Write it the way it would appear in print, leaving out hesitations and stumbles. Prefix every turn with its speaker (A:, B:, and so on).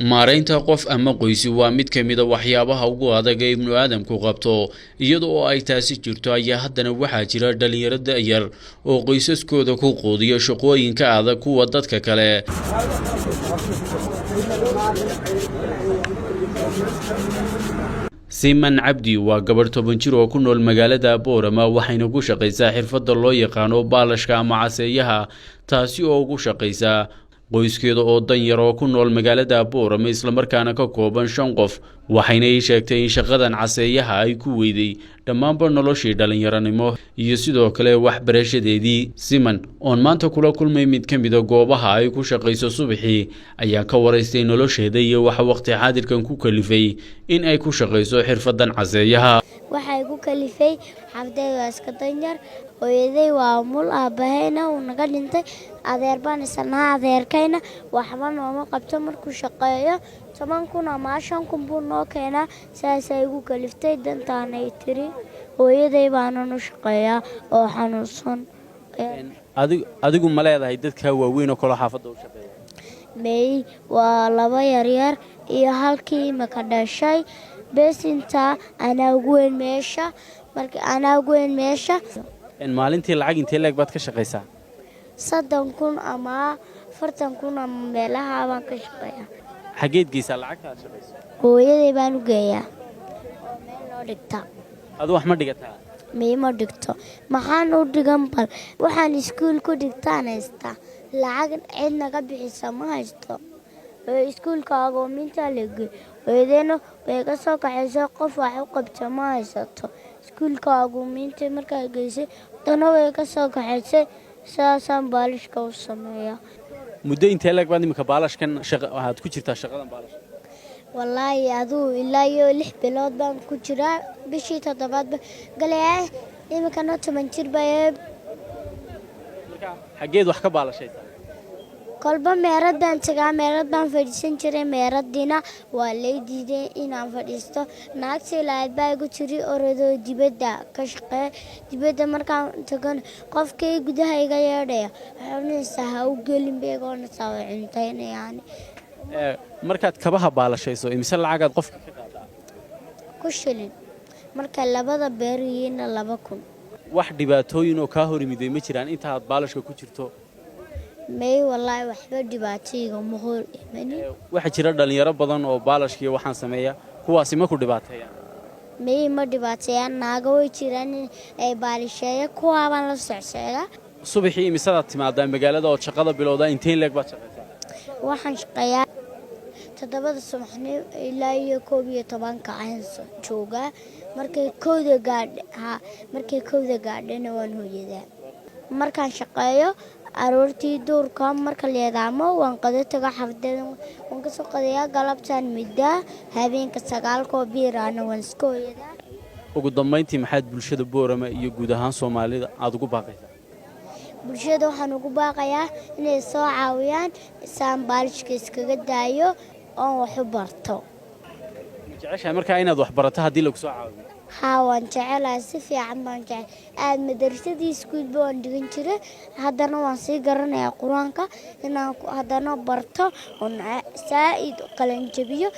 A: Maareynta qof ama qoysi waa mid ka mid ah waxyaabaha ugu adag ee ibnu aadamku qabto iyada oo ay taasi jirto ayaa haddana waxaa jira dhalinyaro da'yar oo qoysaskooda ku quudiya shaqooyinka adag kuwa dadka kale. Siman Cabdi waa gabar 10 jir oo ku nool magaalada Boorama waxayna ku shaqaysaa xirfadda loo yaqaano baalashka ama caseeyaha taasi oo ugu shaqaysa qoyskeeda oo dan yar oo ku nool magaalada Boorama isla markaana ka kooban 5 qof waxayna ay sheegtay in shaqadan caseeyaha ay ku weyday dhammaanba noloshii dhalinyaranimo iyo sidoo kale waxbarashadeedii. Siman oo maanta kula kulmay mid ka mid ah goobaha ay ku shaqayso subaxii ayaa ka waraystay nolosheeda iyo waxa waqti xaadirkan ku kalifay in ay ku shaqayso xirfaddan caseeyaha.
B: waxay ku kalifay xafdeeda iska danyar hooyaday waa mul aabahayna uu naga dhintay adeer baan isna adeerkayna waxba nooma qabto markuu shaqeeyo 10,000 ama 5,000 buu noo keenaa saasay ugu kaliftay dantaanay tiri hooyaday baana u shaqeeyaa oo xanuunsan.
A: adigu ma leedahay dadka waaweyn oo kala xaafadda u shaqeeya?
B: may waa laba yaryar iyo halkii maka dhashay bes inta ana ugu weyn meesha markii ana ugu weyn meesha
A: maalintii lacag intee leeg baad ka shaqaysaa?
B: 30,000 ama 40,000 ama meelaha baan ka shaqeeyaa.
A: xageed geysaa lacagta aad shaqayso?
B: hooyaday baan u geeyaa oo meel loo dhigtaa.
A: Adu wax ma dhigataa?
B: ma dhigto maxaan u dhigan bal waxaan iskuul ku dhigtaan haystaa lacag cid naga bixisa ma haysto iskuulka agoominta lege hooyadeena way ka soo kaxayso qof wax u qabta ma haysato iskuulka agoominta markay geysay dana way ka soo kaxaysay saasaan baalishka u sameeyaa.
A: muddo intee leeg baad imika baalashkan waxaad ku jirtaa shaqadan baalashka?
B: wallaahi aduu ilaa iyo 6 bilood baan ku jiraa bishii 7aad galay imikana 10 jir baa.
A: marka xageed wax ka baalashaysaa?
B: kolba meerad baan fadhiisan jiray meeradina waa lay diiday inaan fadhiisto naagtii lahayd baa igu jiri orado dibadda ka shaqee dibadda markaan tagan qofkii gudaha iga yeedhaya xubnihiisa ha u gelin beegoona saawacintaynayaan.
A: markaad kabaha baalashayso imise lacagaad qofka ka qaadaa?
B: ku shilin marka labada beer yihiina 2,000.
A: wax dhibaatooyin oo kaa hor yimiday ma jiraan intaad baalashka ku jirto?
B: may wallaahi waxba dhibaatayga ma hor imani.
A: waxaa jira dhalinyaro badan oo baalashkiiyo waxaan sameeya kuwaasi ma ku dhibaateeyaan?
B: may ma dhibaateeyaan naaga way jiraan ay baalisheeya kuwaabaan la socseegaa.
A: subaxii imisadaad timaadaa magaalada oo shaqada bilowdaa intee leeg baad shaqaysaa?
B: waxaan shaqeeyaa 7 subaxnimo ilaa iyo 11 aan joogaa markay 1 gaadhana waan hooyadaa. markaan shaqeeyo aroortii duurka marka leedaamo waan qada taga xafdeeda waan ka soo qadayaa galabtaan midda habeenka 9 biirana waan iska hooyadaa.
A: ugu dambeyntii maxaad bulshada Boorama iyo guud ahaan Soomaalida aad ugu baaqaysaa?
B: bulshada waxaan ugu baaqayaa inay soo caawiyaan isaan baalishka iskaga daayo oo wax u barto.
A: ma jeceshahay markaa inaad wax barato haddii lagu soo caawiyo?
B: haa waan jecelahay si fiican baan jecel madarsadii iskuul baan dhigan jiray haddana waan sii garanayaa quraanka inaan haddana barto oo saa'id qalan jabiyo.